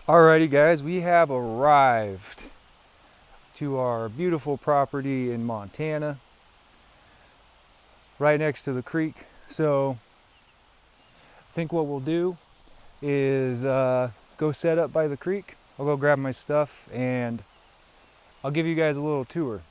Alrighty guys, we have arrived to our beautiful property in Montana, right next to the creek. So I think what we'll do is go set up by the creek. I'll go grab my stuff and I'll give you guys a little tour.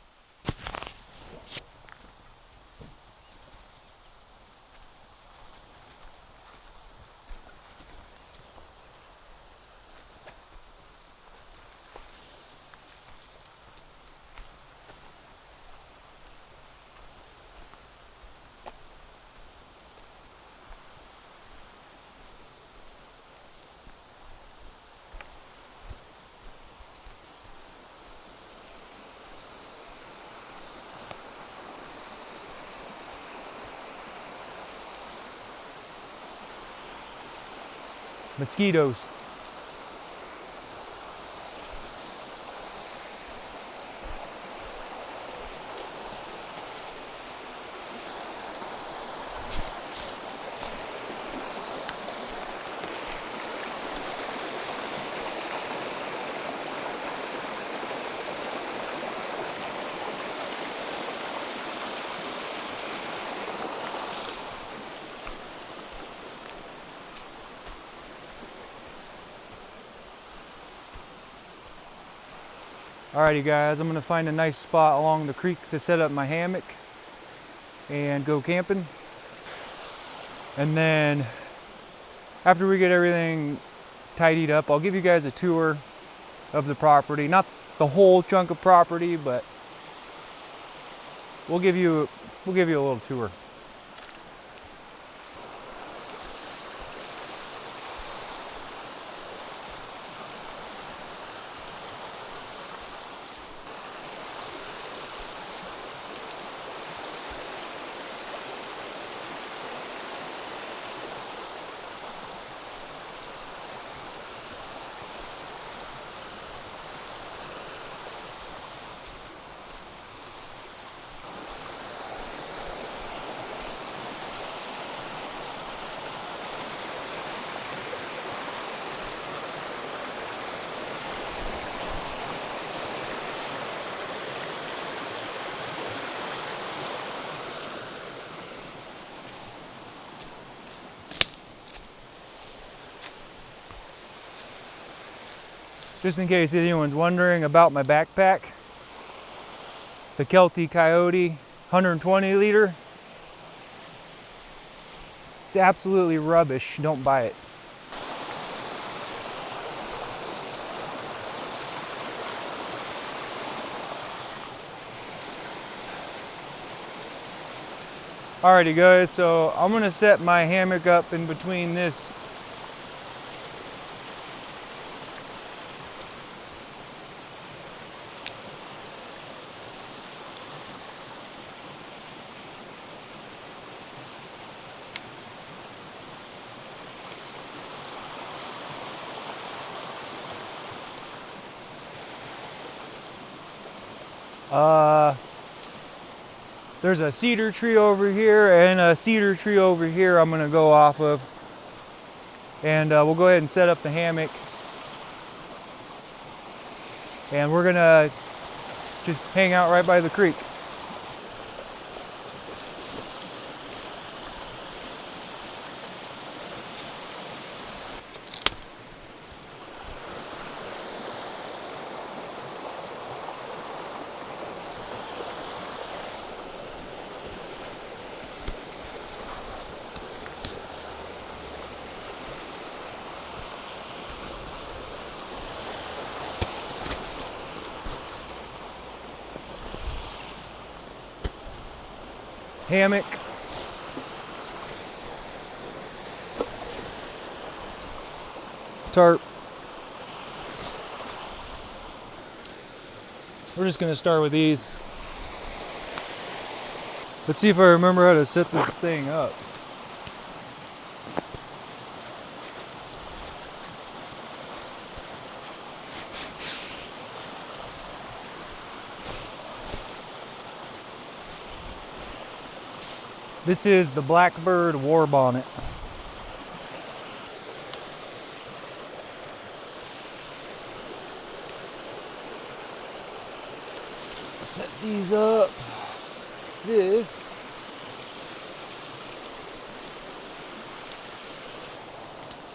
Mosquitoes. Alrighty guys, I'm gonna find a nice spot along the creek to set up my hammock and go camping. And then after we get everything tidied up, I'll give you guys a tour of the property. Not the whole chunk of property, but we'll give you a little tour. Just in case anyone's wondering about my backpack, the Kelty Coyote 120 liter. It's absolutely rubbish, don't buy it. Alrighty guys, so I'm gonna set my hammock up in between this there's a cedar tree over here and a cedar tree over here I'm gonna go off of. And we'll go ahead and set up the hammock. And we're gonna just hang out right by the creek. Hammock. Tarp. We're just gonna start with these. Let's see if I remember how to set this thing up. This is the Blackbird War Bonnet. Set these up. This.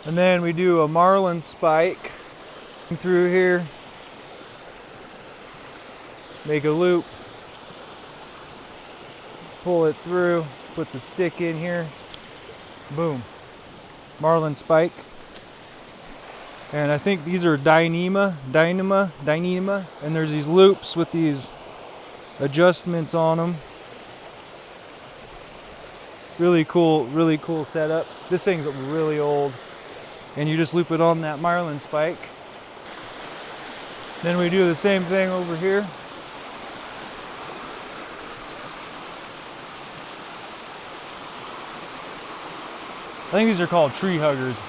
And then we do a marlin spike through here. Make a loop. Pull it through. Put the stick in here. Boom. Marlin spike. And I think these are Dynema. And there's these loops with these adjustments on them. Really cool setup. This thing's really old. And you just loop it on that marlin spike. Then we do the same thing over here. I think these are called tree huggers.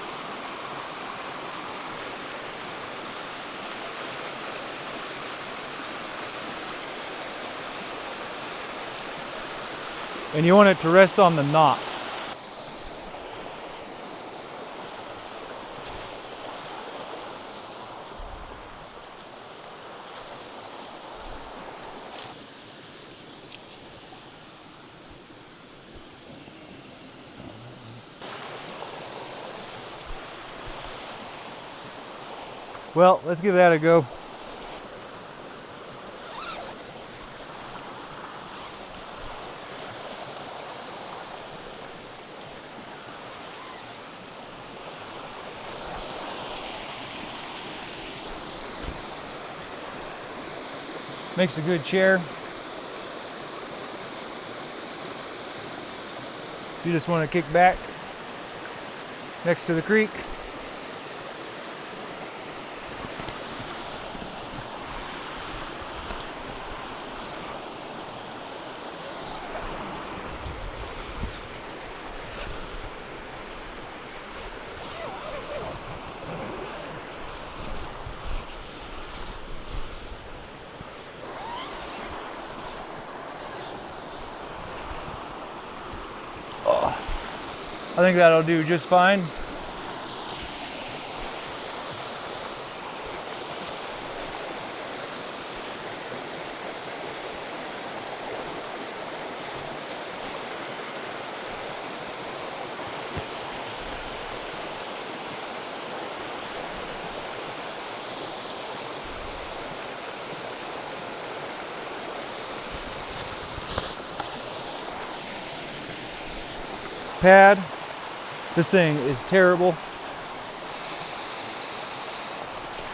And you want it to rest on the knot. Well, let's give that a go. Makes a good chair. You just want to kick back next to the creek. I think that'll do just fine. Pad. This thing is terrible.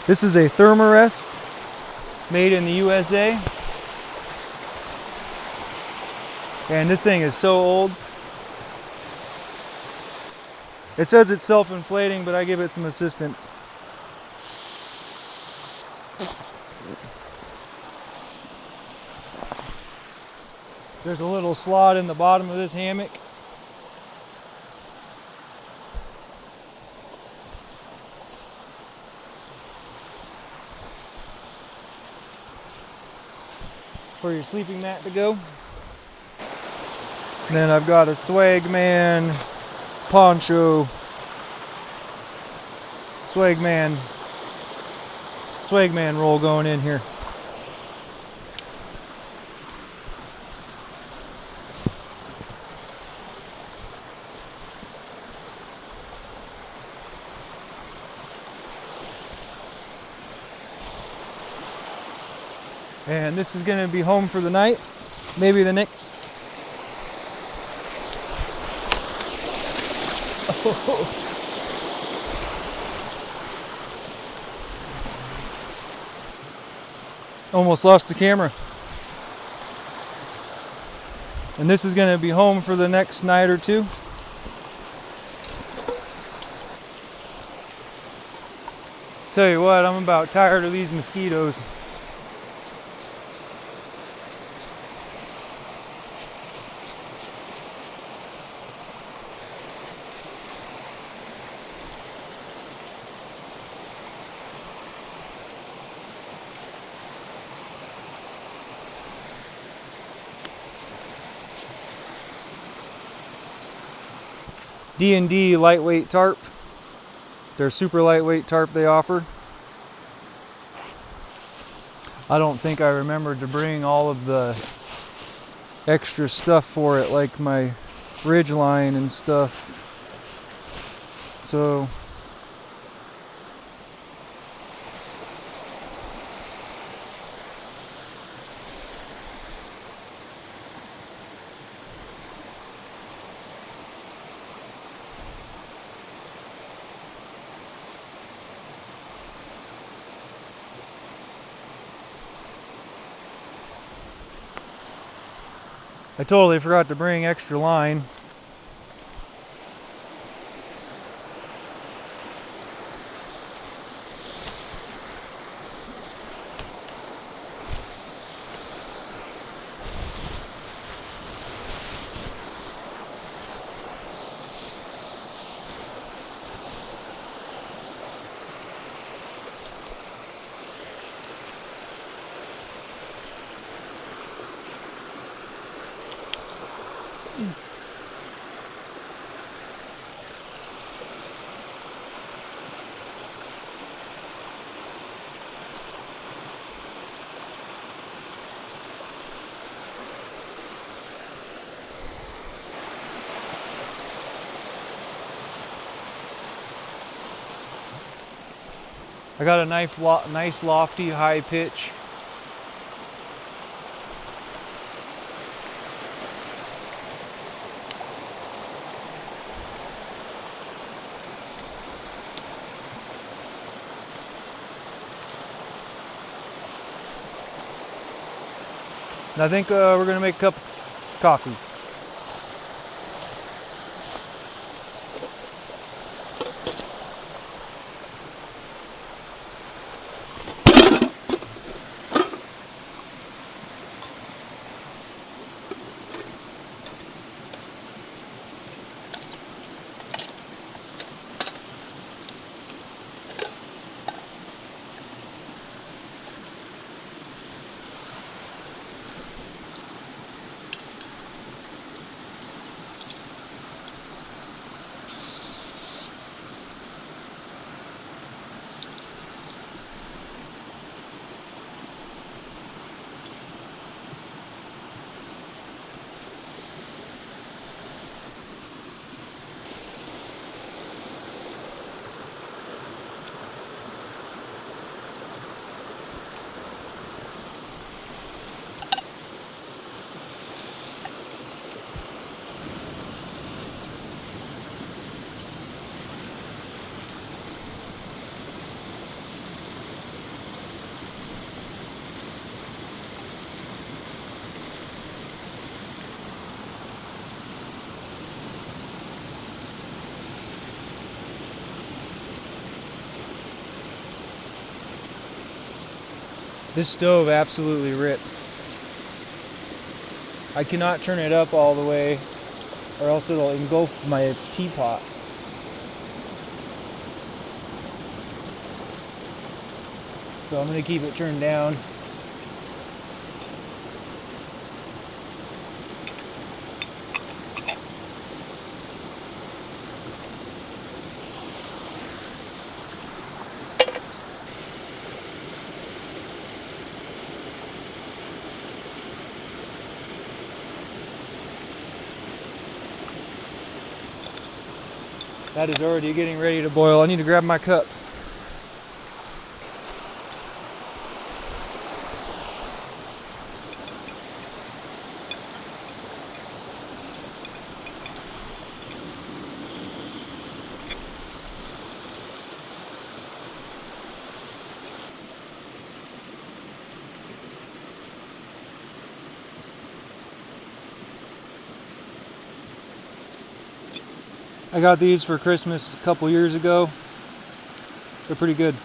This is a Thermarest made in the USA. And this thing is so old. It says it's self-inflating, but I give it some assistance. There's a little slot in the bottom of this hammock. For your sleeping mat to go. And then I've got a Swagman poncho. Swagman roll going in here. And this is going to be home for the night, maybe the next. Almost lost the camera. And this is going to be home for the next night or two. Tell you what, I'm about tired of these mosquitoes. D&D lightweight tarp. They're super lightweight tarp they offer. I don't think I remembered to bring all of the extra stuff for it, like my ridge line and stuff. So I totally forgot to bring extra line. I got a nice lofty high pitch. And I think we're gonna make a cup of coffee. This stove absolutely rips. I cannot turn it up all the way or else it'll engulf my teapot. So I'm going to keep it turned down. That is already getting ready to boil. I need to grab my cup. I got these for Christmas a couple years ago. They're pretty good.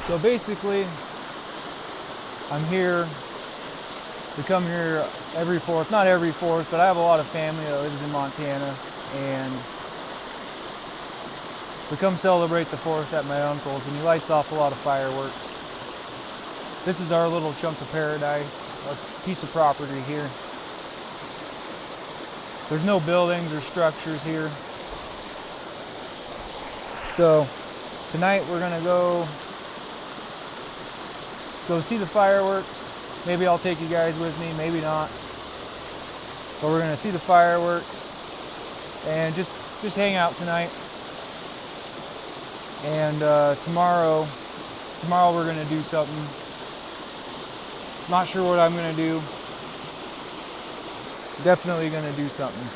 So basically, I'm here. We come here every 4th, not every 4th, but I have a lot of family that lives in Montana, and we come celebrate the 4th at my uncle's, and he lights off a lot of fireworks. This is our little chunk of paradise, a piece of property here. There's no buildings or structures here. So tonight we're gonna go see the fireworks. Maybe I'll take you guys with me, maybe not. But we're gonna see the fireworks and just hang out tonight. And tomorrow we're gonna do something. Not sure what I'm gonna do. Definitely gonna do something.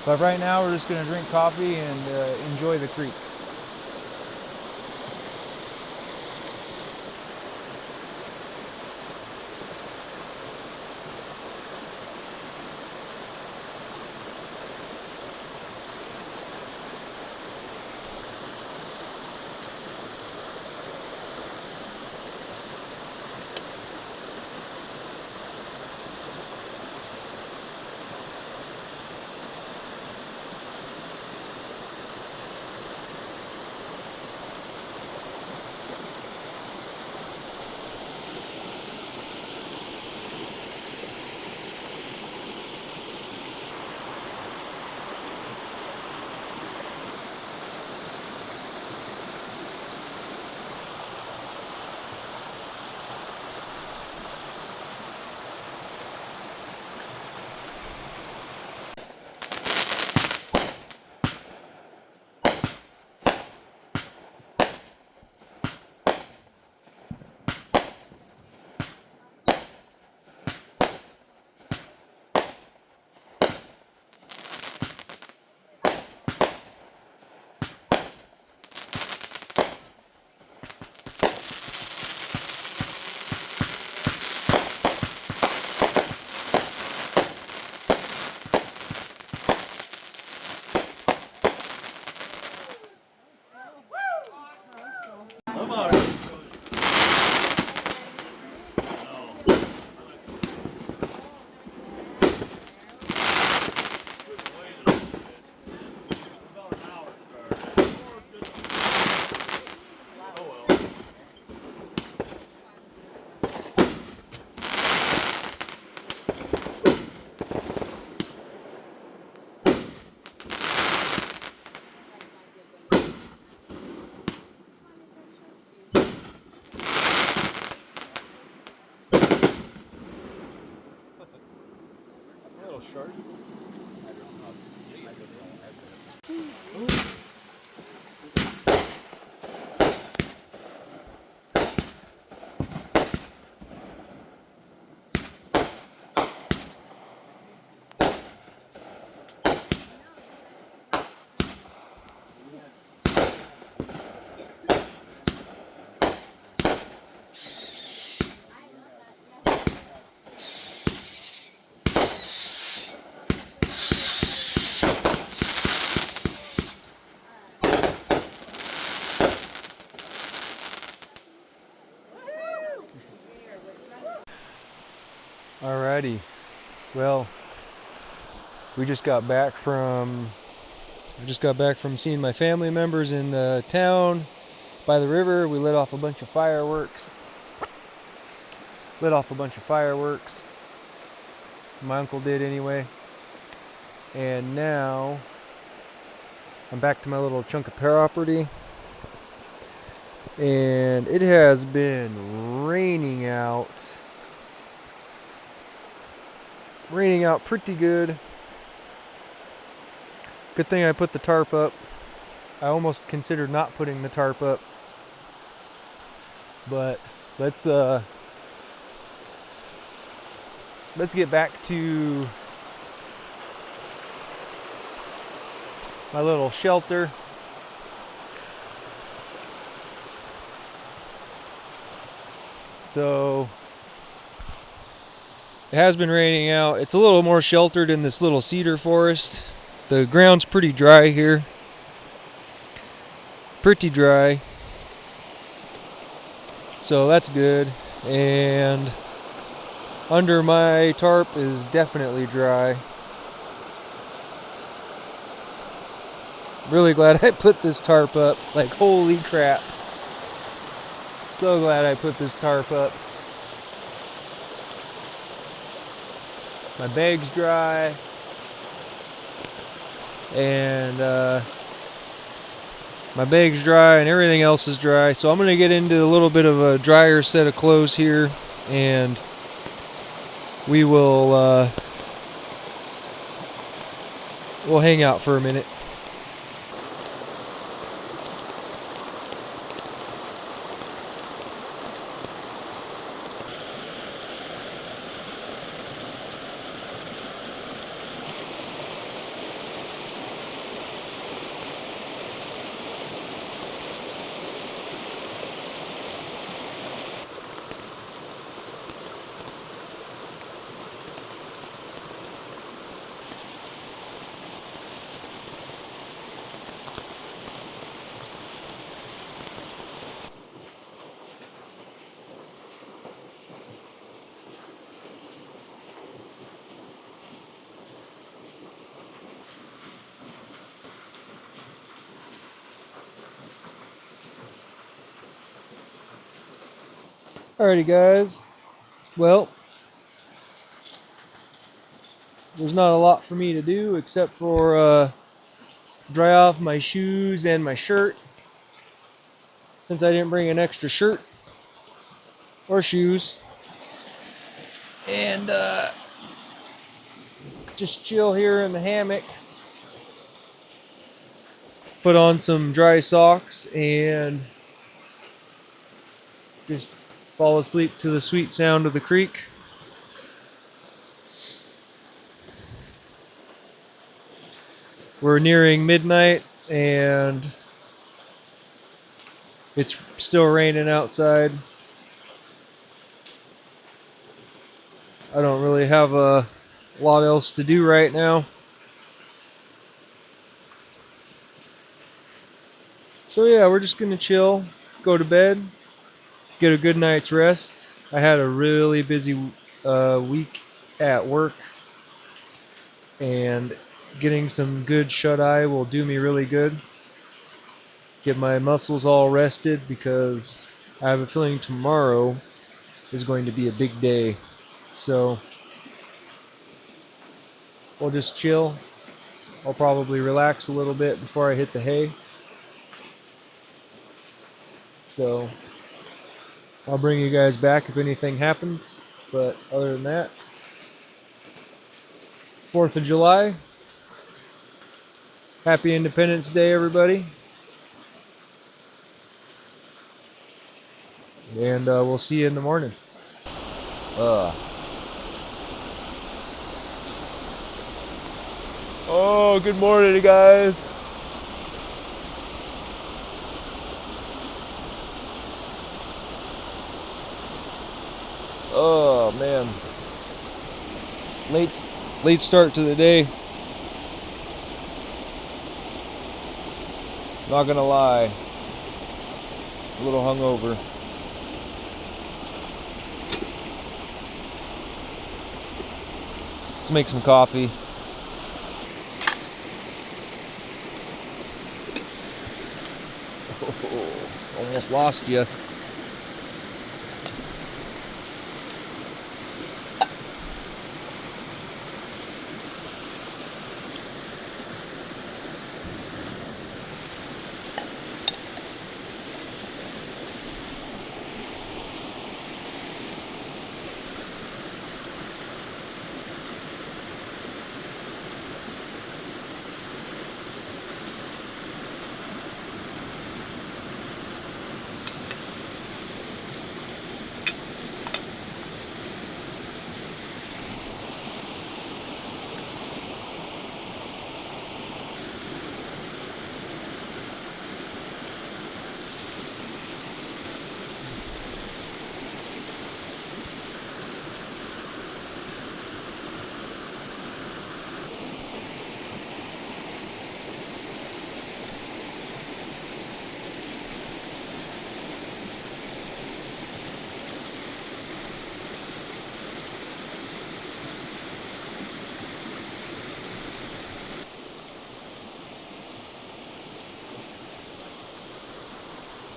But right now we're just gonna drink coffee and enjoy the creek. Alrighty, well, I just got back from seeing my family members in the town by the river. We lit off a bunch of fireworks. My uncle did anyway. And now I'm back to my little chunk of property. And it has been raining out pretty good. Good thing I put the tarp up. I almost considered not putting the tarp up. But let's get back to my little shelter. So it has been raining out. It's a little more sheltered in this little cedar forest. The ground's pretty dry here. Pretty dry. So that's good. And under my tarp is definitely dry. Really glad I put this tarp up. Like, holy crap. So glad I put this tarp up. My bag's dry. And my bag's dry and everything else is dry. So I'm going to get into a little bit of a drier set of clothes here. And we will we'll hang out for a minute. Alrighty guys, well, there's not a lot for me to do except for dry off my shoes and my shirt, since I didn't bring an extra shirt or shoes, and just chill here in the hammock, put on some dry socks, and just fall asleep to the sweet sound of the creek. We're nearing midnight and it's still raining outside. I don't really have a lot else to do right now. So yeah, we're just gonna chill, go to bed, get a good night's rest. I had a really busy week at work, and getting some good shut-eye will do me really good. Get my muscles all rested because I have a feeling tomorrow is going to be a big day. So we'll just chill. I'll probably relax a little bit before I hit the hay. So I'll bring you guys back if anything happens. But other than that, 4th of July. Happy Independence Day, everybody. And we'll see you in the morning. Oh, good morning, guys. Oh, man. Late start to the day. Not gonna lie. A little hungover. Let's make some coffee. Oh, almost lost you.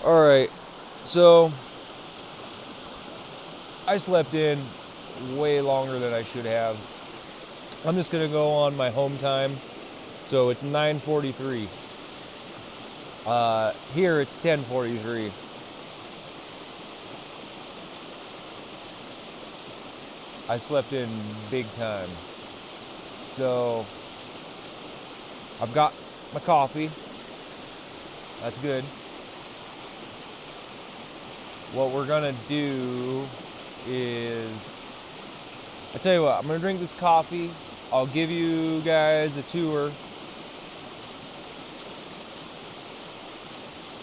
All right, so I slept in way longer than I should have. I'm just gonna go on my home time. So it's 9:43. Here it's 10:43. I slept in big time. So I've got my coffee. That's good. What we're gonna do is, I tell you what, I'm gonna drink this coffee. I'll give you guys a tour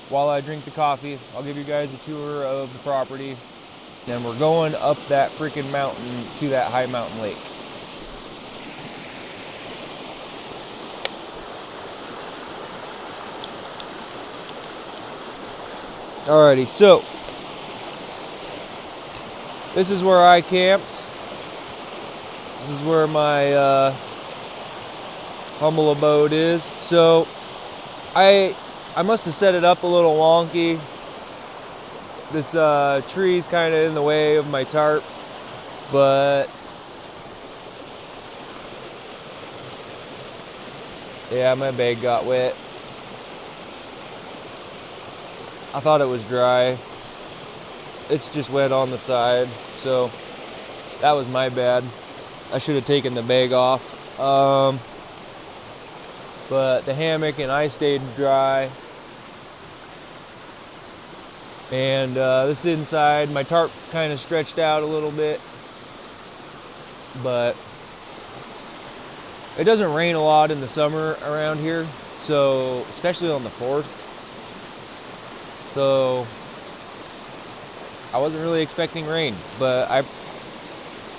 while I drink the coffee. I'll give you guys a tour of the property. And we're going up that freaking mountain to that high mountain lake. Alrighty, so this is where I camped. This is where my humble abode is. So I must have set it up a little wonky. This tree's kind of in the way of my tarp, but yeah, my bag got wet. I thought it was dry. It's just wet on the side, so that was my bad. I should have taken the bag off. But the hammock and I stayed dry. And this inside, my tarp kind of stretched out a little bit. But it doesn't rain a lot in the summer around here, so especially on the 4th. So I wasn't really expecting rain, but I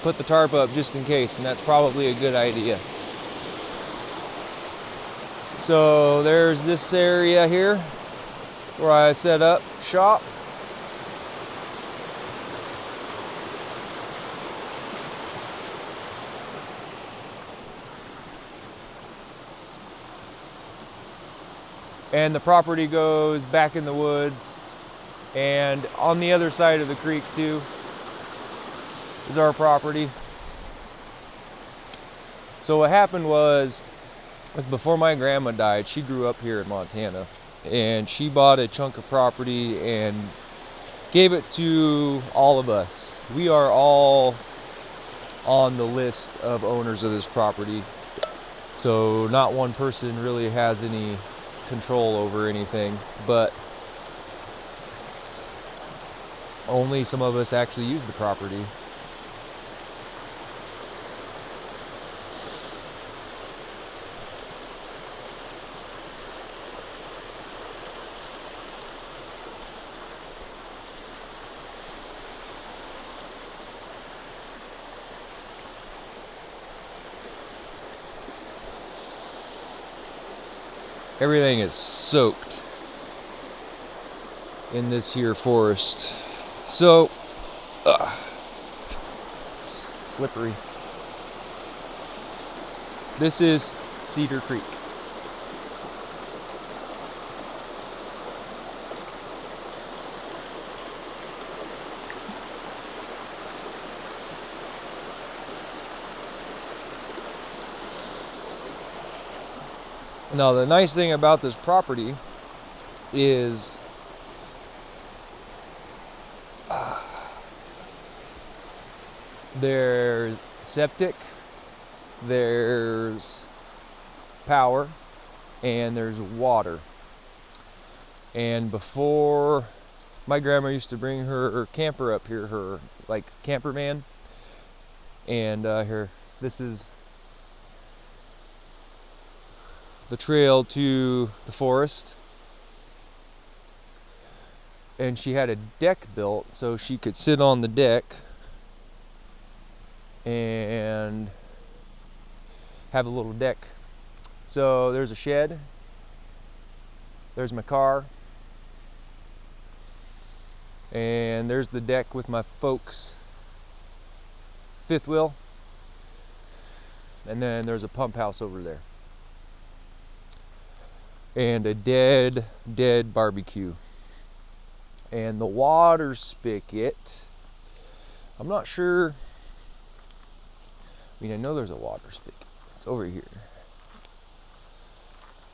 put the tarp up just in case, and that's probably a good idea. So there's this area here where I set up shop. And the property goes back in the woods, and on the other side of the creek too is our property. So what happened was before my grandma died, she grew up here in Montana, and she bought a chunk of property and gave it to all of us. We are all on the list of owners of this property, so not one person really has any control over anything, but only some of us actually use the property. Everything is soaked in this here forest. So, slippery. This is Cedar Creek. Now, the nice thing about this property is there's septic, there's power, and there's water. And before, my grandma used to bring her camper up here, her like camper van, and this is the trail to the forest. And she had a deck built so she could sit on the deck and have a little deck. So there's a shed, there's my car, and there's the deck with my folks' fifth wheel, and then there's a pump house over there, and a dead barbecue. And the water spigot, I'm not sure. I mean, I know there's a water spigot. It's over here.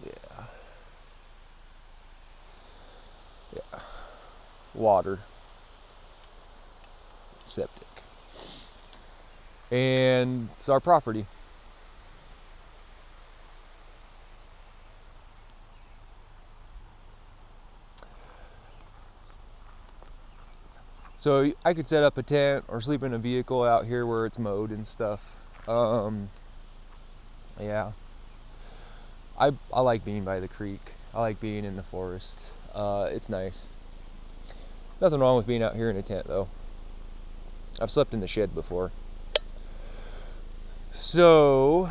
Yeah. Yeah. Water. Septic. And it's our property. So I could set up a tent or sleep in a vehicle out here where it's mowed and stuff. Yeah. I like being by the creek. I like being in the forest. It's nice. Nothing wrong with being out here in a tent though. I've slept in the shed before. So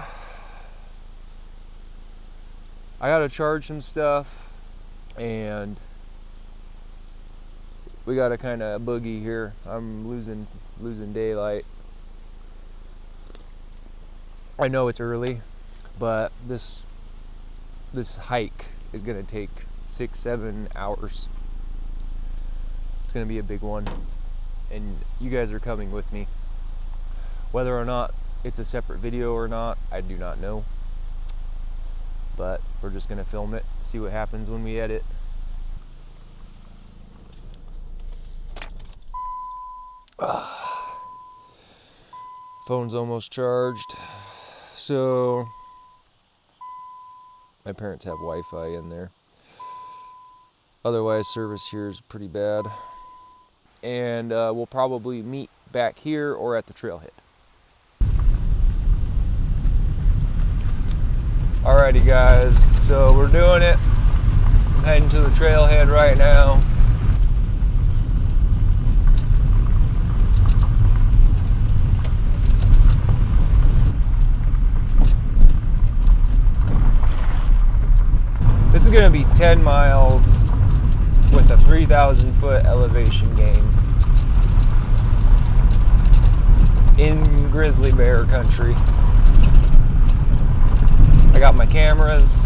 I gotta charge some stuff, and we got a kind of boogie here. I'm losing daylight. I know it's early, but this hike is gonna take 6-7 hours. It's gonna be a big one, and you guys are coming with me. Whether or not it's a separate video or not, I do not know. But we're just gonna film it, see what happens when we edit. Phone's almost charged. So my parents have Wi-Fi in there. Otherwise, service here is pretty bad. And we'll probably meet back here or at the trailhead. Alrighty guys, so we're doing it. I'm heading to the trailhead right now. This is gonna be 10 miles with a 3,000 foot elevation gain in grizzly bear country. I got my cameras,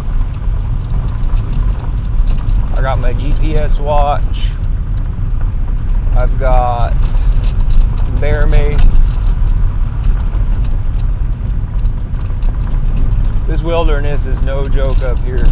I got my GPS watch, I've got bear mace. This wilderness is no joke up here.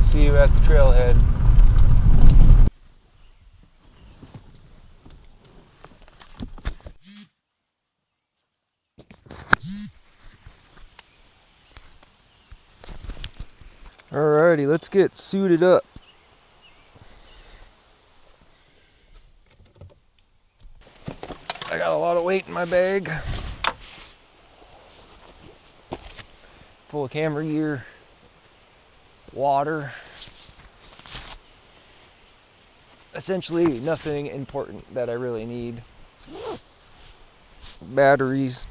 See you at the trailhead. Alrighty, let's get suited up. I got a lot of weight in my bag. Full of camera gear, water. Essentially nothing important that I really need. Batteries.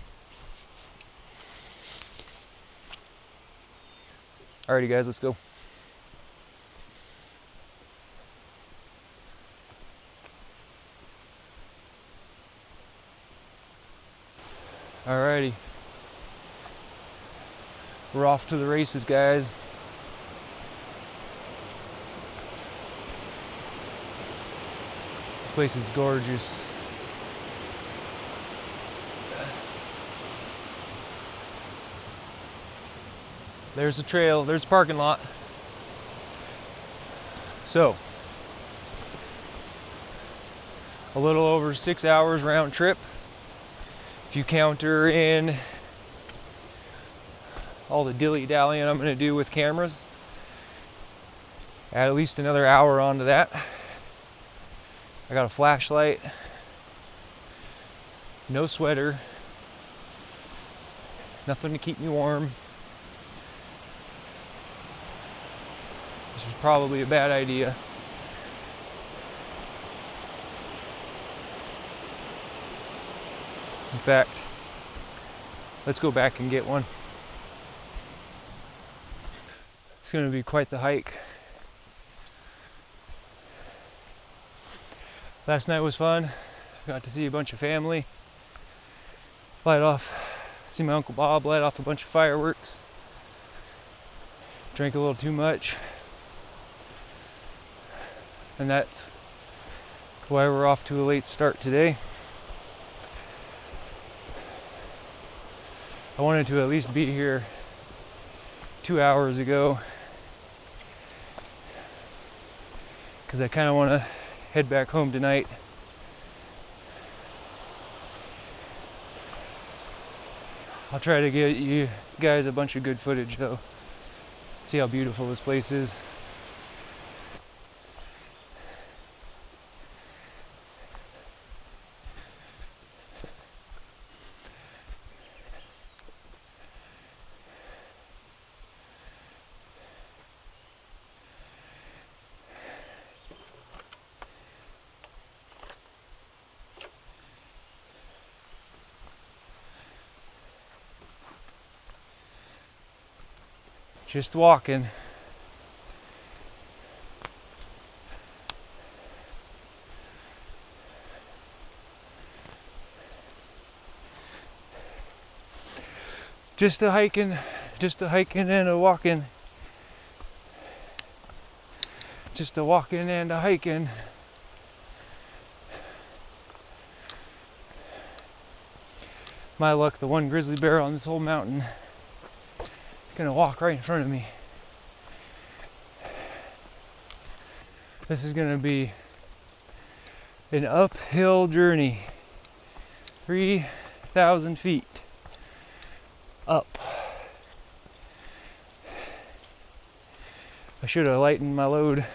Alrighty guys, let's go. Alrighty. We're off to the races, guys. This place is gorgeous. There's a trail, there's a parking lot. So, a little over 6 hours round trip. If you counter in all the dilly-dallying I'm gonna do with cameras, add at least another hour onto that. I got a flashlight, no sweater, nothing to keep me warm. This was probably a bad idea. In fact, let's go back and get one. going to be quite the hike. Last night was fun. Got to see a bunch of family. See my Uncle Bob light off a bunch of fireworks. Drank a little too much. And that's why we're off to a late start today. I wanted to at least be here 2 hours ago because I kind of want to head back home tonight. I'll try to get you guys a bunch of good footage though. See how beautiful this place is. Just walking. Just a hiking and a walking. Just a walking and a hiking. My luck, the one grizzly bear on this whole mountain gonna walk right in front of me. This is gonna be an uphill journey. 3,000 feet up. I should have lightened my load.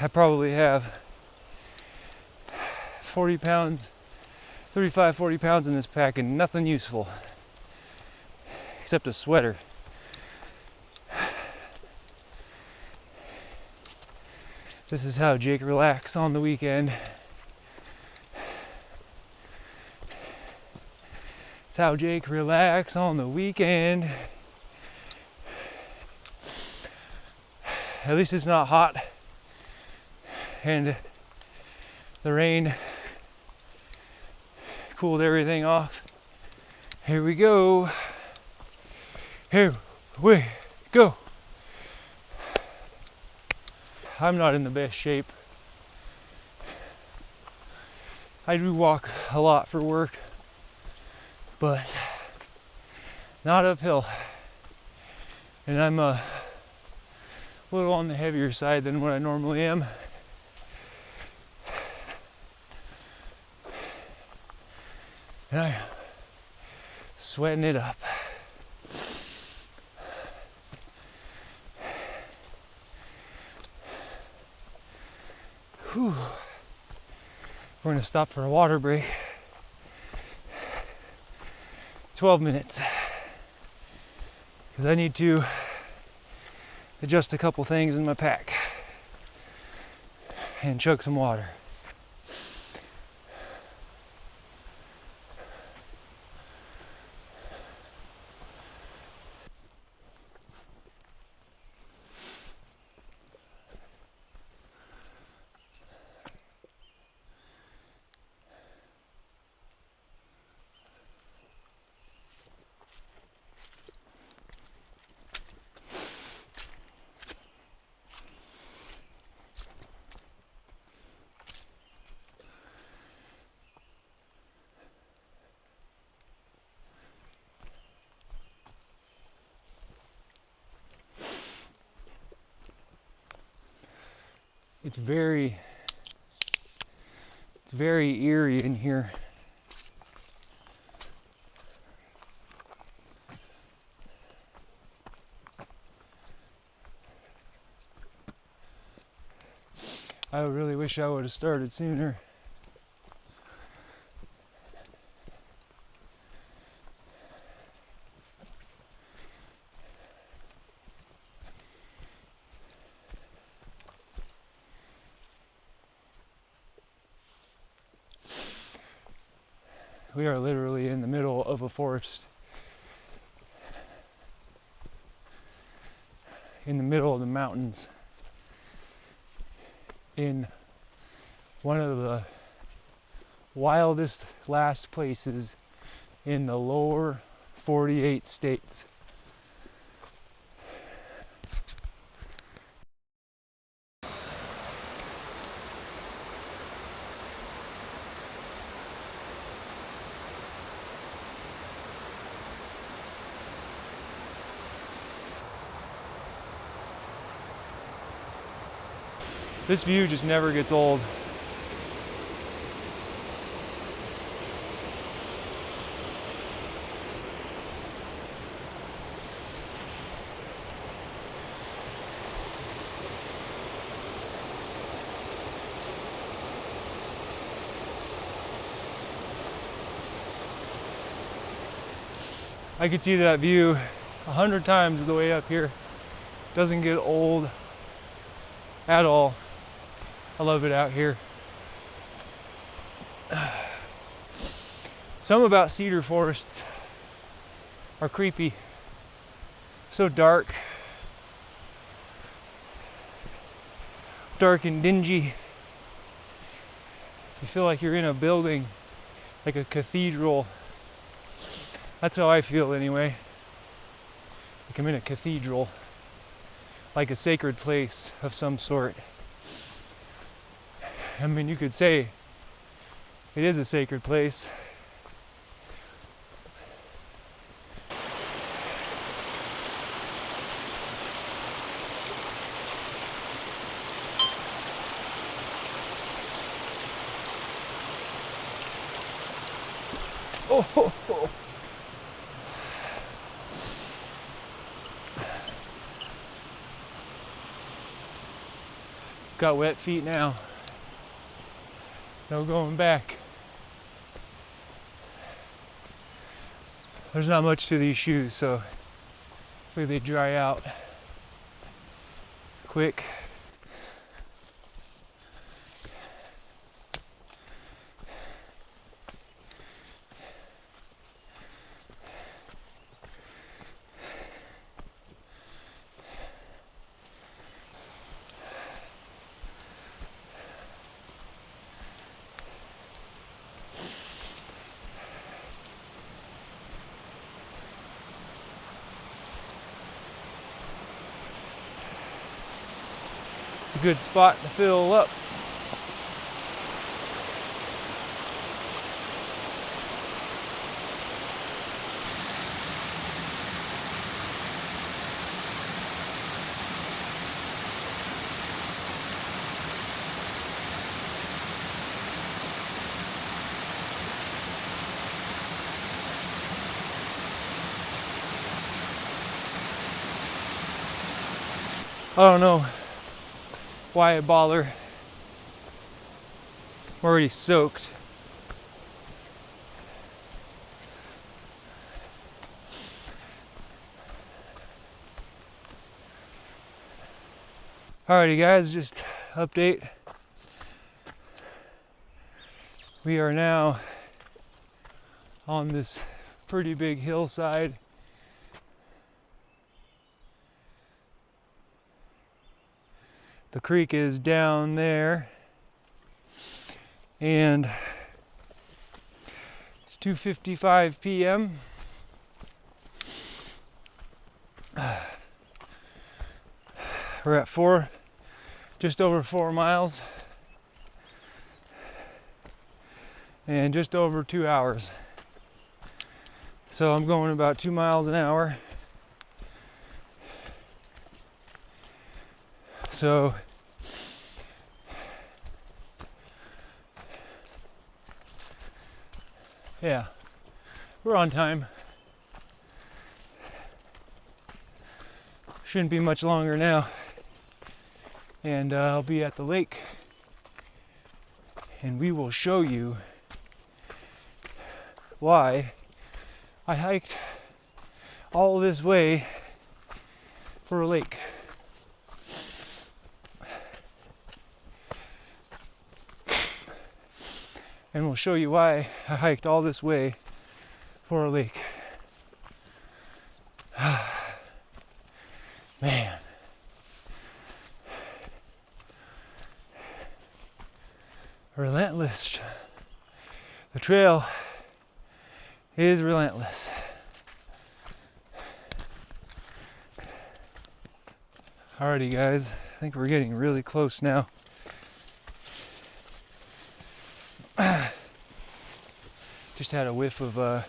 I probably have 40 pounds, 35, 40 pounds in this pack and nothing useful. Except a sweater. This is how Jake relaxes on the weekend. It's how Jake relaxes on the weekend. At least it's not hot. And the rain cooled everything off. Here we go. Here we go. I'm not in the best shape. I do walk a lot for work, but not uphill. And I'm a little on the heavier side than what I normally am. And I'm sweating it up. Whew. We're gonna stop for a water break. 12 minutes. Because I need to adjust a couple things in my pack and chug some water. It's very eerie in here. I really wish I would have started sooner. We are literally in the middle of a forest. in the middle of the mountains in one of the wildest last places in the lower 48 states. This view just never gets old. I could see that view 100 times the way up here. Doesn't get old at all. I love it out here. Some about cedar forests are creepy. So dark. Dark and dingy. You feel like you're in a building, like a cathedral. That's how I feel anyway. Like I'm in a cathedral. Like a sacred place of some sort. I mean, you could say it is a sacred place. Oh, oh, oh. Got wet feet now. No going back. There's not much to these shoes, so hopefully they dry out quick. It's a good spot to fill up. I don't know why I bother. I'm already soaked. Alrighty guys, just update. We are now on this pretty big hillside. The creek is down there, and it's 2:55 p.m. We're at just over 4 miles, and just over 2 hours. So I'm going about 2 miles an hour. So yeah, we're on time. Shouldn't be much longer now. And I'll be at the lake, and we will show you why I hiked all this way for a lake. And we'll show you why I hiked all this way for a lake. Man, The trail is relentless. Alrighty guys, I think we're getting really close now. Just had a whiff of a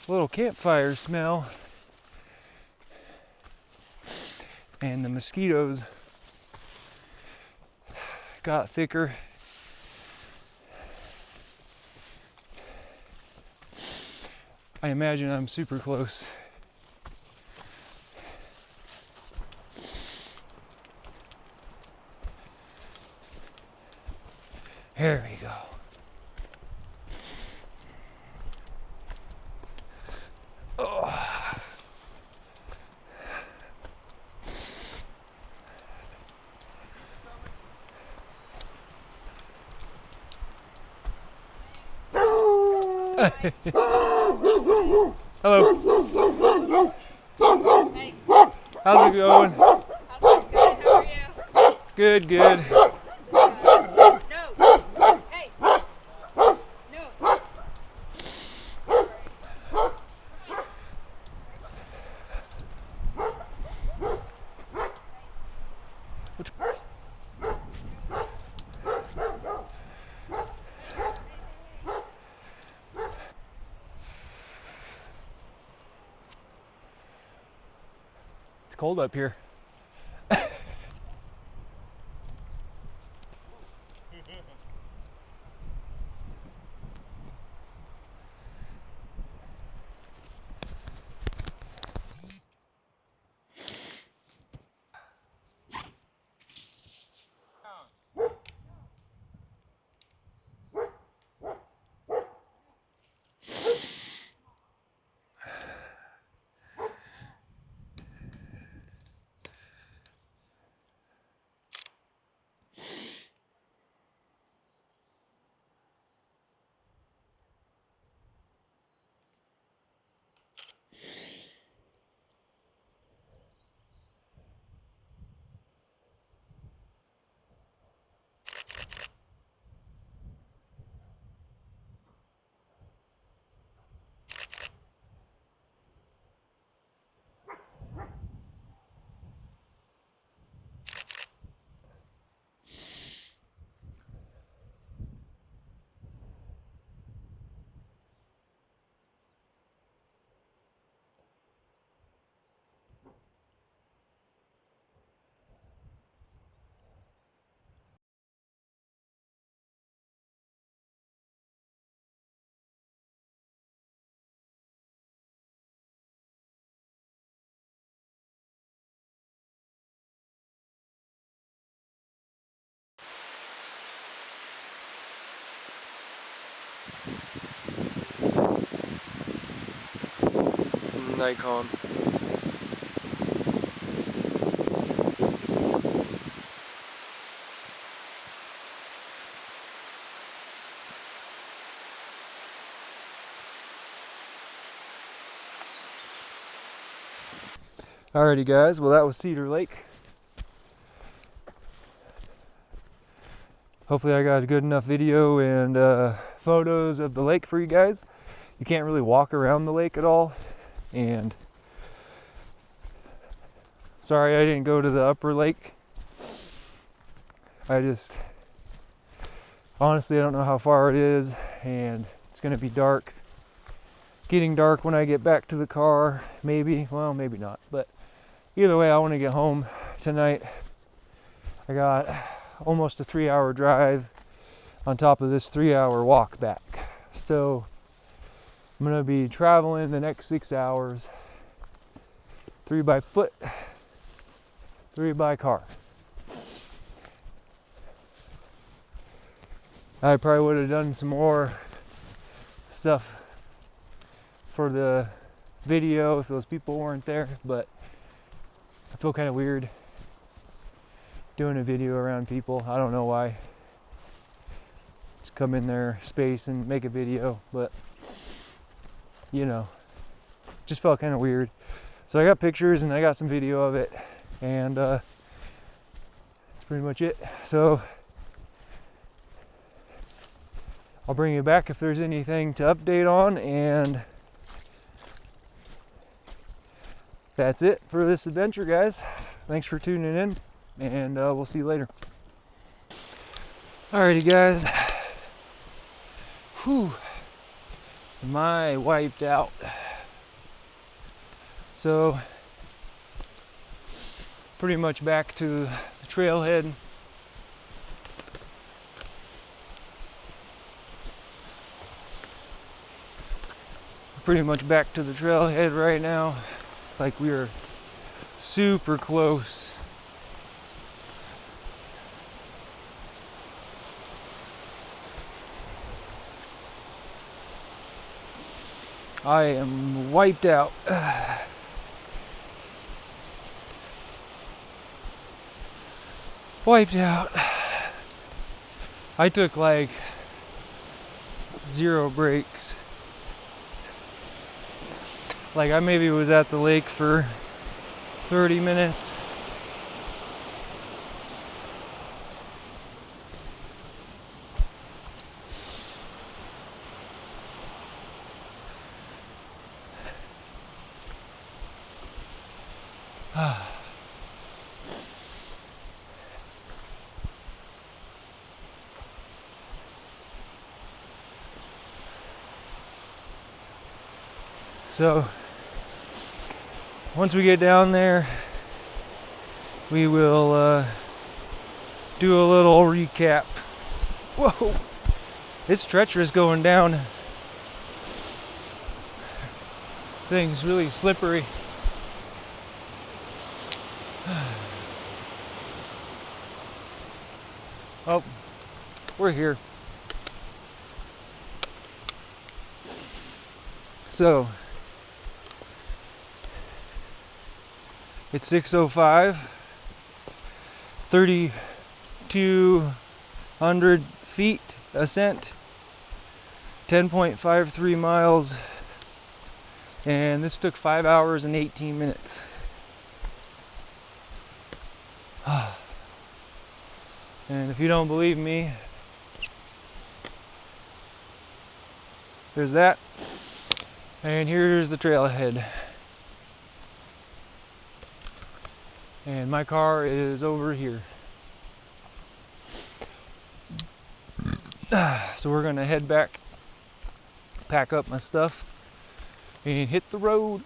little campfire smell, and the mosquitoes got thicker. I imagine I'm super close. There we go. Oh. Hello. Hey. How's it going? How's it going? How are you? Good, good. No. Hey. No. It's cold up here. Nikon. Alrighty guys, well that was Cedar Lake. Hopefully I got a good enough video and photos of the lake for you guys. You can't really walk around the lake at all, and sorry I didn't go to the upper lake. Honestly I don't know how far it is, and it's gonna be dark. Getting dark when I get back to the car, maybe, well maybe not, but either way I want to get home tonight. I got almost a 3-hour drive on top of this 3-hour walk back. So I'm gonna be traveling the next 6 hours, 3 by foot, 3 by car. I probably would have done some more stuff for the video if those people weren't there, but I feel kind of weird doing a video around people. I don't know why. Just come in their space and make a video, but you know, just felt kind of weird. So I got pictures and I got some video of it, and that's pretty much it. So I'll bring you back if there's anything to update on, and that's it for this adventure, guys. Thanks for tuning in, and we'll see you later. Alrighty, guys. Whew. Am I wiped out? So, pretty much back to the trailhead. Pretty much back to the trailhead right now. Like, we are super close. I am wiped out. Wiped out. I took like 0 breaks. Like, I maybe was at the lake for 30 minutes. So, once we get down there, we will do a little recap. Whoa, it's treacherous going down. Thing's really slippery. Oh, we're here. So, it's 6:05, 3,200 feet ascent, 10.53 miles, and this took 5 hours and 18 minutes. And if you don't believe me, there's that, and here's the trailhead. And my car is over here. So we're gonna head back, pack up my stuff, and hit the road.